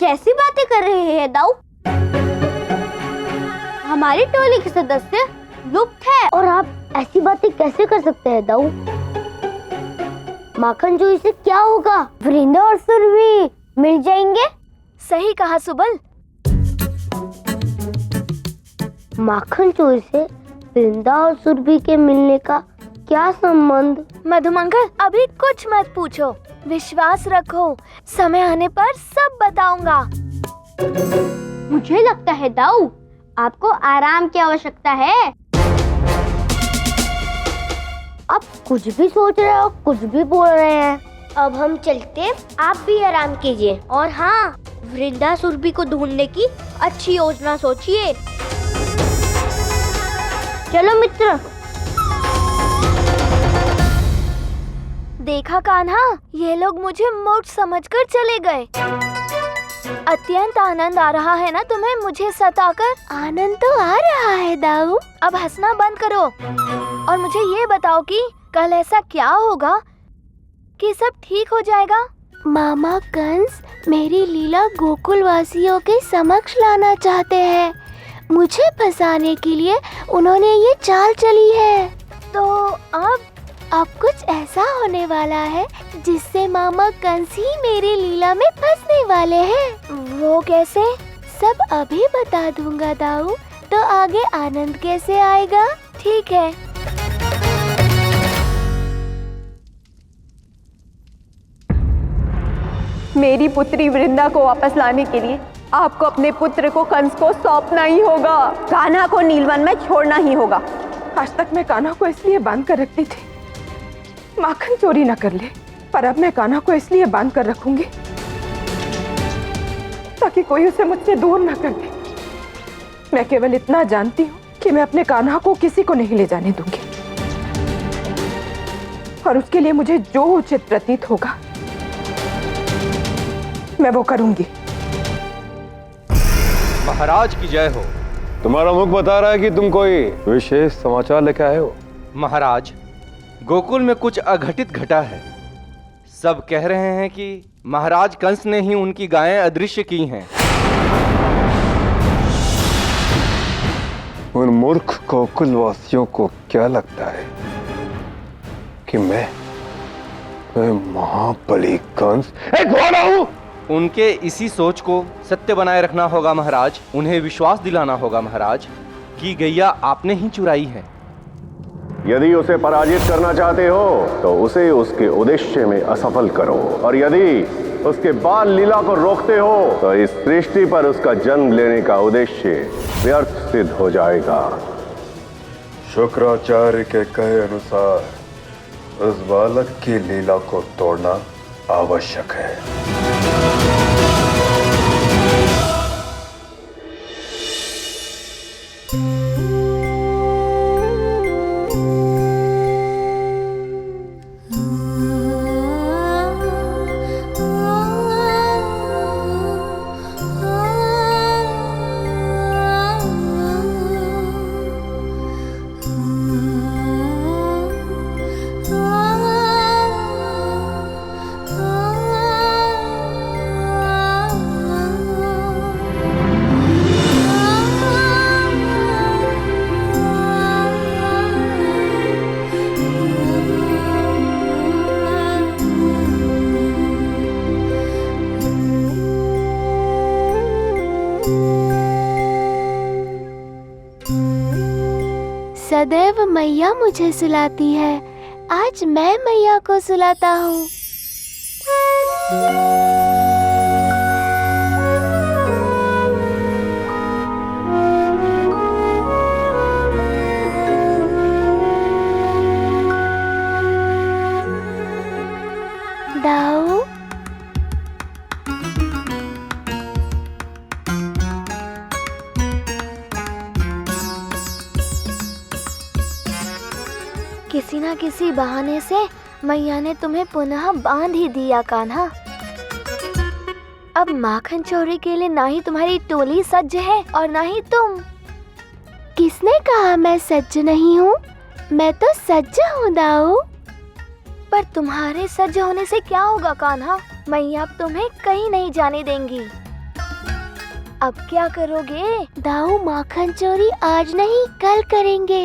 कैसी बातें कर रहे हैं दाऊ? हमारी टोली के सदस्य लुप्त है और आप ऐसी बातें कैसे कर सकते हैं दाऊ? माखन चोरी से क्या होगा? वृंदा और सुरभि मिल जाएंगे। सही कहा सुबल। माखन चोरी से वृंदा और सुरभि के मिलने का क्या संबंध? मधुमंगल, अभी कुछ मत पूछो, विश्वास रखो, समय आने पर सब बताऊंगा। मुझे लगता है दाऊ आपको आराम की आवश्यकता है। आप कुछ भी सोच रहे हो, कुछ भी बोल रहे हैं। अब हम चलते, आप भी आराम कीजिए। और हाँ, वृंदा सुरभि को ढूंढने की अच्छी योजना सोचिए। चलो मित्र। देखा कान्हा, ये लोग मुझे मूर्ख समझकर चले गए। अत्यंत आनंद आ रहा है ना तुम्हें मुझे सताकर? आनंद तो आ रहा है दाऊ। अब हंसना बंद करो और मुझे ये बताओ कि कल ऐसा क्या होगा कि सब ठीक हो जाएगा? मामा कंस मेरी लीला गोकुल वासियों के समक्ष लाना चाहते हैं। मुझे फंसाने के लिए उन्होंने ये चाल चली है। तो अब कुछ ऐसा होने वाला है जिससे मामा कंस ही मेरी लीला में फंसने वाले हैं। वो कैसे? सब अभी बता दूंगा दाऊ, तो आगे आनंद कैसे आएगा? ठीक है। मेरी पुत्री वृंदा को वापस लाने के लिए आपको अपने पुत्र को कंस को सौंपना ही होगा। कान्हा को नीलवन में छोड़ना ही होगा। आज तक मैं कान्हा को इसलिए बांध कर रखती थी माखन चोरी न कर ले, पर अब मैं कान्हा को इसलिए बांध कर रखूंगी ताकि कोई उसे मुझसे दूर न कर दे। मैं केवल इतना जानती हूँ कि मैं अपने कान्हा को किसी को नहीं ले जाने दूंगी, और उसके लिए मुझे जो उचित प्रतीत होगा मैं वो करूंगी। महाराज की जय हो। तुम्हारा मुख बता रहा है कि तुम कोई विशेष समाचार लेकर आए हो। महाराज, गोकुल में कुछ अघटित घटा है। सब कह रहे हैं कि महाराज कंस ने ही उनकी गायें अदृश्य की हैं। उन मूर्ख गोकुलवासियों को क्या लगता है कि मैं महाबली कंस एक घोड़ा हूं? उनके इसी सोच को सत्य बनाए रखना होगा महाराज। उन्हें विश्वास दिलाना होगा महाराज कि गैया आपने ही चुराई है। यदि उसे पराजित करना चाहते हो तो उसे उसके उद्देश्य में असफल करो, और यदि उसके बाल लीला को रोकते हो तो इस सृष्टि पर उसका जन्म लेने का उद्देश्य व्यर्थ सिद्ध हो जाएगा। शुक्राचार्य के कहे अनुसार उस बालक की लीला को तोड़ना आवश्यक है। सदैव मैया मुझे सुलाती है, आज मैं मैया को सुलाता हूँ। दाऊ, किसी ना किसी बहाने से मैया ने तुम्हें पुनः बांध ही दिया कान्हा। अब माखन चोरी के लिए ना ही तुम्हारी टोली सज्ज है और ना ही तुम। किसने कहा मैं सज्ज नहीं हूँ? मैं तो सज्ज हूँ दाऊ। पर तुम्हारे सज्ज होने से क्या होगा कान्हा? मैया अब तुम्हें कहीं नहीं जाने देंगी। अब क्या करोगे? दाऊ, माखन चोरी आज नहीं कल करेंगे।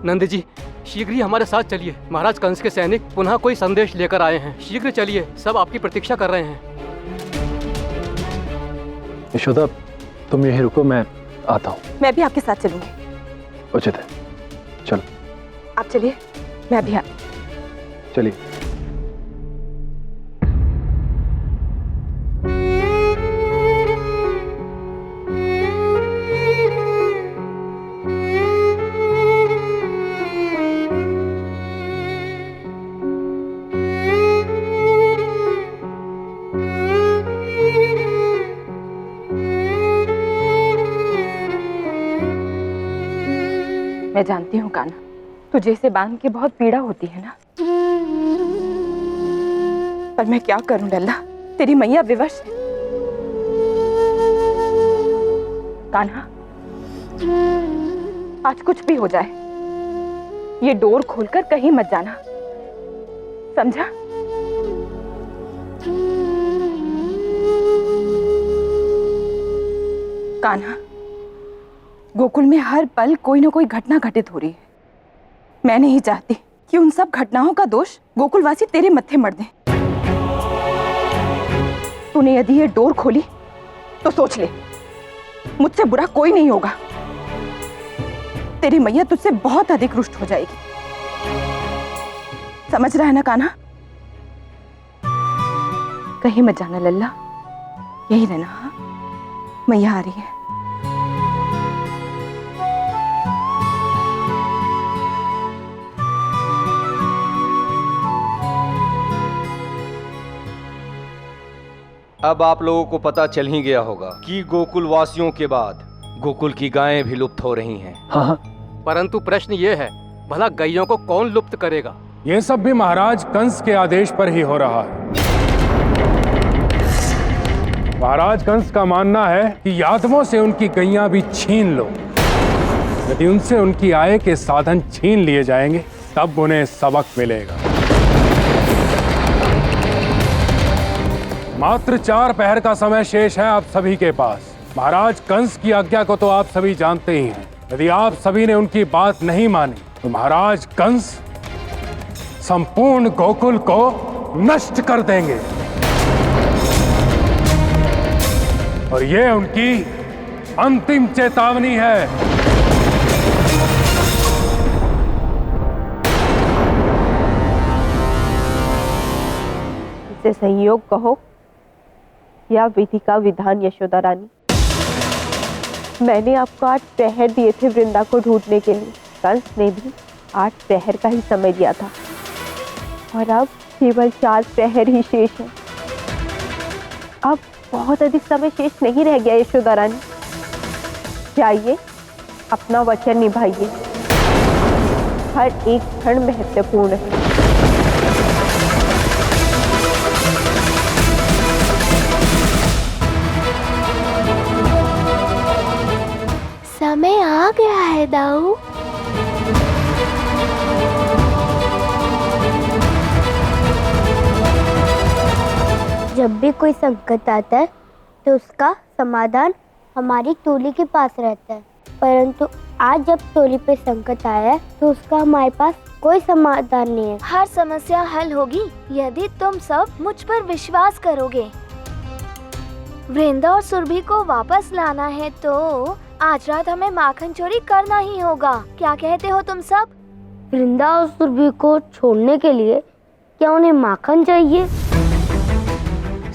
नंद जी, शीघ्र ही हमारे साथ चलिए। महाराज कंस के सैनिक पुनः कोई संदेश लेकर आए हैं। शीघ्र चलिए, सब आपकी प्रतीक्षा कर रहे हैं। यशोदा, तुम यहीं रुको, मैं आता हूँ। मैं भी आपके साथ चलूंगी। उचित है, चलो। आप चलिए, मैं भी चलिए। मैं जानती हूँ कान्हा, तुझे इसे बांध के बहुत पीड़ा होती है ना, पर मैं क्या करूं लल्ला, तेरी मैया विवश है। कान्हा, आज कुछ भी हो जाए, ये डोर खोलकर कहीं मत जाना, समझा? कान्हा, गोकुल में हर पल कोई ना कोई घटना घटित हो रही है। मैं नहीं चाहती कि उन सब घटनाओं का दोष गोकुलवासी तेरे मत्थे मर दें। तूने यदि ये डोर खोली तो सोच ले, मुझसे बुरा कोई नहीं होगा। तेरी मैया तुझसे बहुत अधिक रुष्ट हो जाएगी, समझ रहा है ना कान्हा? कहीं मत जाना लल्ला, यही रहना। हाँ, मैया आ रही है। अब आप लोगों को पता चल ही गया होगा कि गोकुल वासियों के बाद गोकुल की गायें भी लुप्त हो रही हैं। हाँ, परंतु प्रश्न ये है, भला गैयों को कौन लुप्त करेगा? ये सब भी महाराज कंस के आदेश पर ही हो रहा है। महाराज कंस का मानना है कि यादवों से उनकी गैयां भी छीन लो। यदि उनसे उनकी आय के साधन छीन लिए जाएंगे तब उन्हें सबक मिलेगा। मात्र 4 पहर का समय शेष है आप सभी के पास। महाराज कंस की आज्ञा को तो आप सभी जानते ही हैं। यदि आप सभी ने उनकी बात नहीं मानी तो महाराज कंस संपूर्ण गोकुल को नष्ट कर देंगे, और ये उनकी अंतिम चेतावनी है। इसे संयोग कहो या विधि का विधान यशोदा रानी, मैंने आपको 8 पहर दिए थे वृंदा को ढूंढने के लिए। कंस ने भी 8 पहर का ही समय दिया था, और अब केवल 4 पहर ही शेष है। अब बहुत अधिक समय शेष नहीं रह गया यशोदा रानी। जाइए, अपना वचन निभाइए, हर एक क्षण महत्वपूर्ण है। समय आ गया है दाऊ। जब भी कोई संकट आता है तो उसका समाधान हमारी टोली के पास रहता है, परंतु आज जब टोली पे संकट आया है तो उसका हमारे पास कोई समाधान नहीं है। हर समस्या हल होगी यदि तुम सब मुझ पर विश्वास करोगे। वृंदा और सुरभि को वापस लाना है तो आज रात हमें माखन चोरी करना ही होगा। क्या कहते हो तुम सब? वृंदा और सुरभि को छोड़ने के लिए क्या उन्हें माखन चाहिए?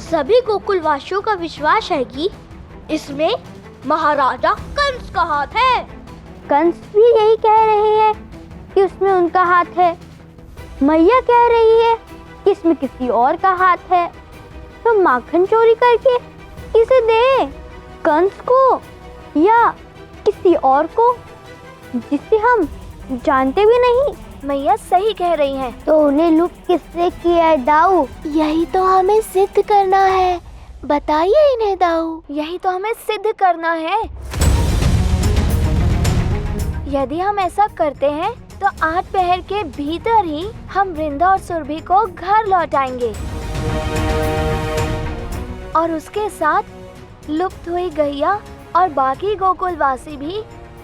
सभी गोकुलवासियों का विश्वास है कि इसमें महाराजा कंस का हाथ है। कंस भी यही कह रहे हैं कि उसमें उनका हाथ है। मैया कह रही है कि इसमें किसी और का हाथ है। तो माखन चोरी करके किसे दे? कंस को या किसी और को जिसे हम जानते भी नहीं? मैया सही कह रही हैं। तो उन्हें लुप्त किससे किया है दाऊ? यही तो हमें सिद्ध करना है, बताइए इन्हें दाऊ। यही तो हमें सिद्ध करना है। यदि हम ऐसा करते हैं तो 8 पहर के भीतर ही हम वृंदा और सुरभि को घर लौटाएंगे और उसके साथ लुप्त हुई गैया और बाकी गोकुलवासी भी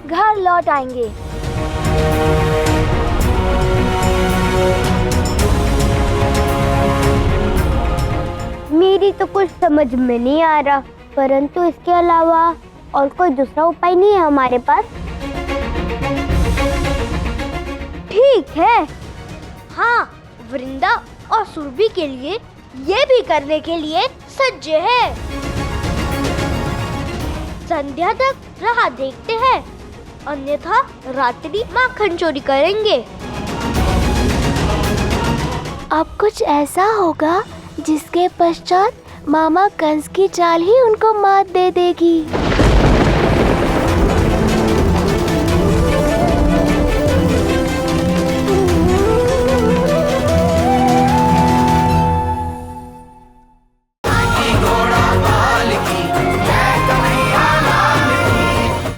घर लौट आएंगे। मेरी तो कुछ समझ में नहीं आ रहा, परंतु इसके अलावा और कोई दूसरा उपाय नहीं है हमारे पास। ठीक है, हाँ, वृंदा और सुरभि के लिए ये भी करने के लिए सज्ज है। संध्या तक राह देखते हैं, अन्यथा रात्रि माखन चोरी करेंगे। अब कुछ ऐसा होगा जिसके पश्चात मामा कंस की चाल ही उनको मात दे देगी।